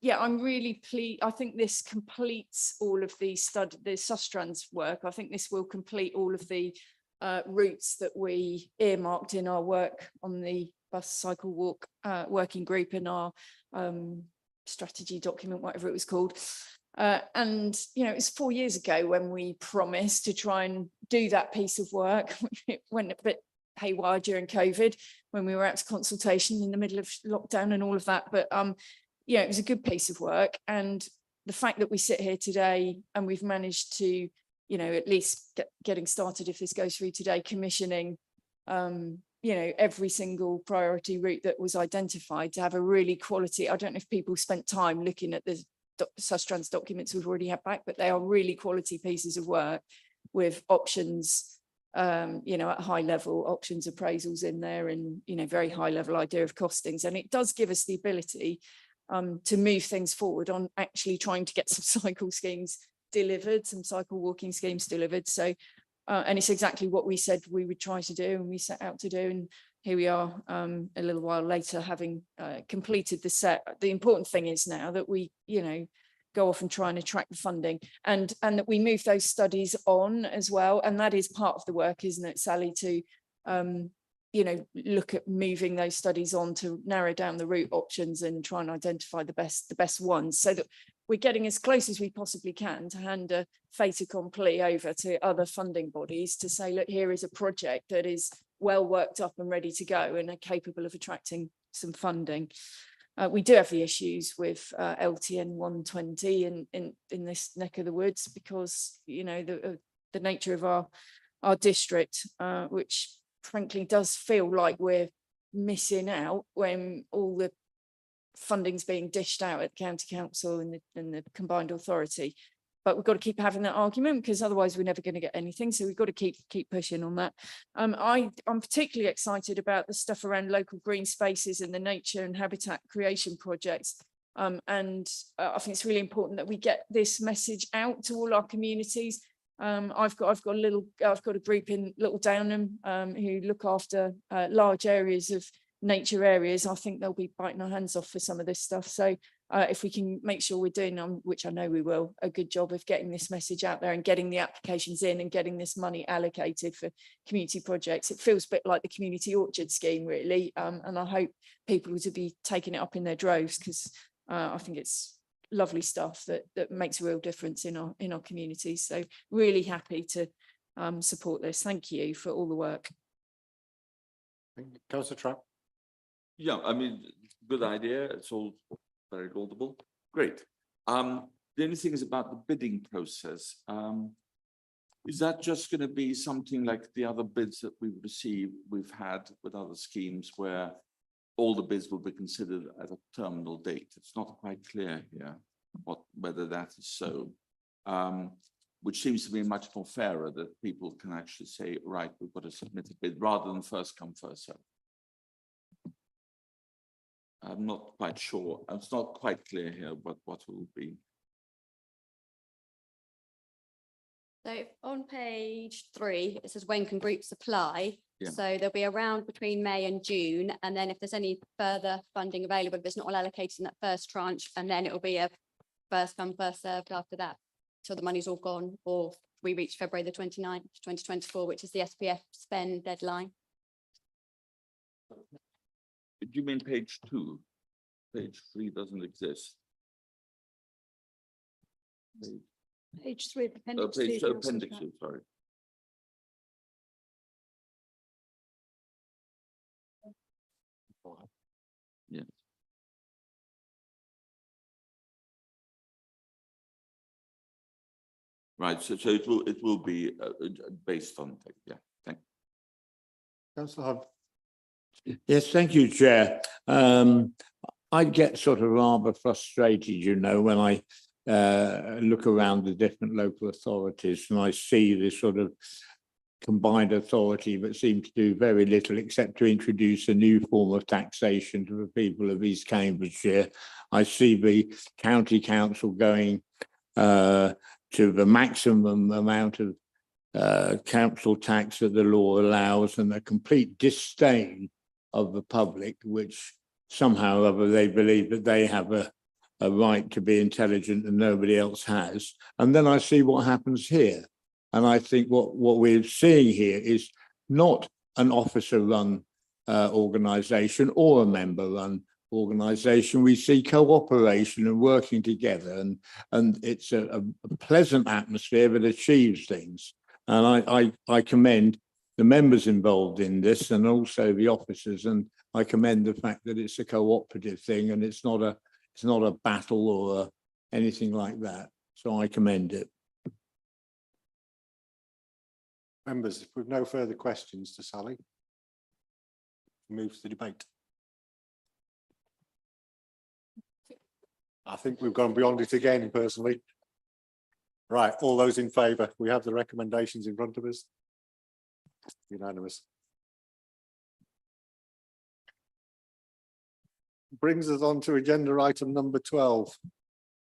Yeah, I'm really pleased. I think this completes all of the Sustrans work. I think this will complete all of the routes that we earmarked in our work on the Bus Cycle Walk working group in our strategy document, whatever it was called. And, you know, it was 4 years ago when we promised to try and do that piece of work. It went a bit haywire during COVID when we were out to consultation in the middle of lockdown and all of that. But yeah, it was a good piece of work. And the fact that we sit here today and we've managed to, at least getting started, if this goes through today, commissioning, every single priority route that was identified, to have a really quality. I don't know if people spent time looking at the Sustrans documents we've already had back, but they are really quality pieces of work with options, at high level, options appraisals in there, and, very high level idea of costings. And it does give us the ability to move things forward on actually trying to get some cycle schemes delivered, some cycle walking schemes delivered. So, and it's exactly what we said we would try to do and we set out to do. And here we are a little while later, having completed the set. The important thing is now that we, go off and try and attract the funding, and that we move those studies on as well. And that is part of the work, isn't it, Sally, to look at moving those studies on to narrow down the route options and try and identify the best ones, so that we're getting as close as we possibly can to hand a fait accompli over to other funding bodies to say, look, here is a project that is well worked up and ready to go and are capable of attracting some funding. We do have the issues with LTN 120 in this neck of the woods, because the nature of our district, which frankly does feel like we're missing out when all the funding's being dished out at the county council and the combined authority. But we've got to keep having that argument, because otherwise we're never going to get anything. So we've got to keep pushing on that. I'm particularly excited about the stuff around local green spaces and the nature and habitat creation projects. And I think it's really important that we get this message out to all our communities. I've got a group in Little Downham who look after large areas of nature areas. I think they'll be biting our hands off for some of this stuff. So if we can make sure we're doing, which I know we will, a good job of getting this message out there and getting the applications in and getting this money allocated for community projects. It feels a bit like the community orchard scheme, really. And I hope people will be taking it up in their droves, because I think it's lovely stuff that makes a real difference in our communities. So really happy to support this. Thank you for all the work. Councillor Trapp. Yeah, I mean, good idea. It's all very laudable. Great. The only thing is about the bidding process. Is that just going to be something like the other bids that we've had with other schemes, where all the bids will be considered at a terminal date? It's not quite clear here whether that is so. Which seems to be much more fairer, that people can actually say, right, we've got to submit a bid rather than first come, first served. I'm not quite sure. It's not quite clear here what will be. So on page 3, it says when can groups apply? Yeah. So they'll be around between May and June. And then if there's any further funding available, if it's not all allocated in that first tranche, and then it will be a first come, first served after that. So the money's all gone, or we reach February the 29th, 2024, which is the SPF spend deadline. Do you mean page 2? Page 3 doesn't exist. Page 3 of appendix 2. Page Councillor appendix Trapp. 2, sorry. Yeah. Right, so it will be based on, yeah, thank you. Councillor Hunt. Yes, thank you, Chair. I get sort of rather frustrated, when I look around the different local authorities and I see this sort of combined authority that seems to do very little except to introduce a new form of taxation to the people of East Cambridgeshire. I see the county council going to the maximum amount of council tax that the law allows, and a complete disdain of the public, which somehow or other they believe that they have a right to be intelligent and nobody else has. And then I see what happens here. And I think what we're seeing here is not an officer-run organisation or a member-run organisation. We see cooperation and working together, and it's a pleasant atmosphere that achieves things. And I commend the members involved in this and also the officers, and I commend the fact that it's a cooperative thing and it's not It's not a battle or anything like that. So I commend it. Members, if we've no further questions to Sally, move to the debate. I think we've gone beyond it again, personally. Right, all those in favour, we have the recommendations in front of us. Unanimous. Brings us on to agenda item number 12.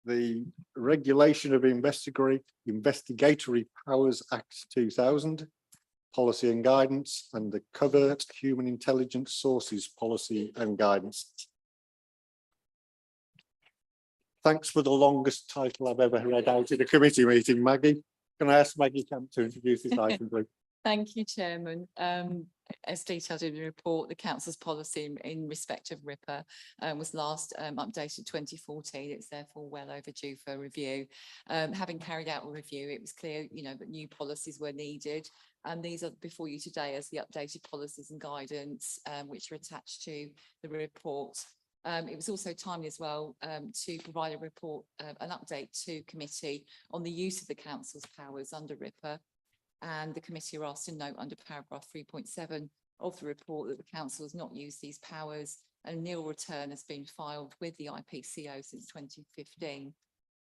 The Regulation of Investigatory Powers Act 2000, Policy and Guidance, and the Covert Human Intelligence Sources Policy and Guidance. Thanks for the longest title I've ever read out in a committee meeting, Maggie. Can I ask Maggie Camp to introduce this item, please? Thank you, Chairman. As detailed in the report, the council's policy in respect of RIPA was last updated 2014. It's therefore well overdue for review. Having carried out a review, it was clear, that new policies were needed. And these are before you today as the updated policies and guidance, which are attached to the report. It was also timely as well to provide a report, an update to committee on the use of the council's powers under RIPA. And the committee are asked to note under paragraph 3.7 of the report that the council has not used these powers, and a nil return has been filed with the IPCO since 2015.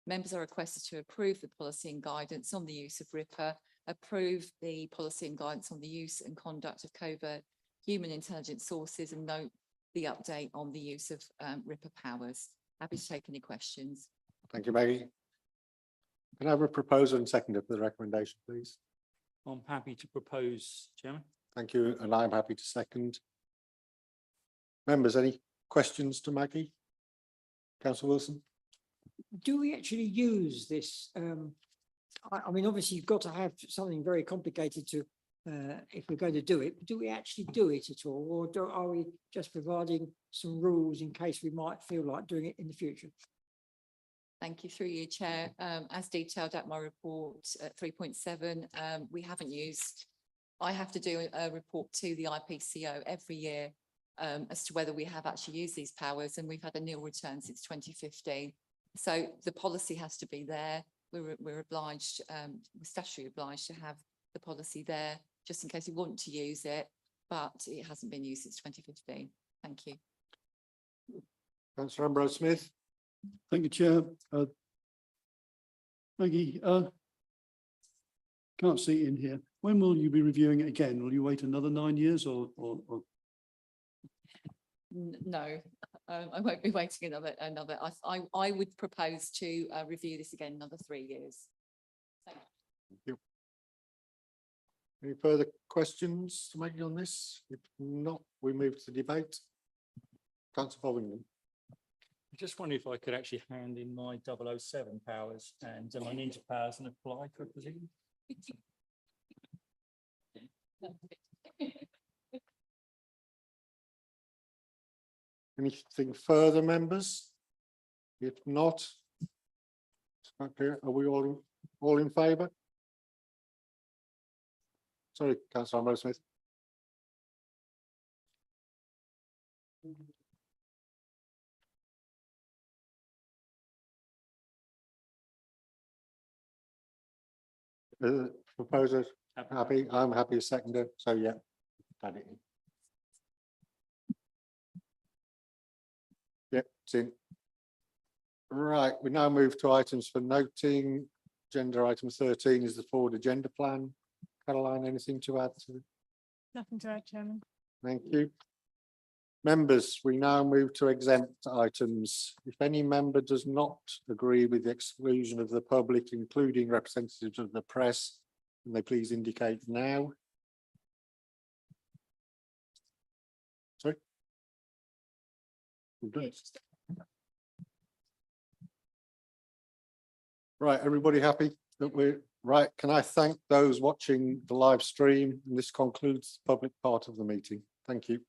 Members are requested to approve the policy and guidance on the use of RIPA, approve the policy and guidance on the use and conduct of covert human intelligence sources, and note the update on the use of RIPA powers. Happy to take any questions. Thank you, Maggie. Can I have a proposer and seconder for the recommendation, please? I'm happy to propose, Chairman. Thank you, and I'm happy to second. Members, any questions to Maggie? Councillor Wilson? Do we actually use this? I mean, obviously you've got to have something very complicated to, if we're going to do it, do we actually do it at all? Or are we just providing some rules in case we might feel like doing it in the future? Thank you, through you, Chair. As detailed at my report at 3.7, we haven't used, I have to do a report to the IPCO every year as to whether we have actually used these powers, and we've had a nil return since 2015. So the policy has to be there. We're obliged, we're statutorily obliged to have the policy there, just in case we want to use it, but it hasn't been used since 2015. Thank you. Councillor Ambrose Smith? Thank you, Chair. Maggie, can't see it in here. When will you be reviewing it again? Will you wait another 9 years or? No, I won't be waiting another. I would propose to review this again another 3 years. Thank you. Any further questions to Maggie on this? If not, we move to debate. Councillor Fotheringham. I just wonder if I could actually hand in my 007 powers and my ninja powers and apply for a position. Anything further, members? If not, okay, are we all in favour? Sorry, Councillor Ambrose Smith. Proposer happy, I'm happy as seconder, so yeah, add it in. Yep, it's in. Right, we now move to items for noting. Agenda item 13 is the forward agenda plan. Caroline, anything to add to? Nothing to add, Chairman. Thank you. Members, we now move to exempt items. If any member does not agree with the exclusion of the public, including representatives of the press, can they please indicate now? Sorry? We've done it. Right, everybody happy that we're right? Can I thank those watching the live stream? And this concludes the public part of the meeting. Thank you.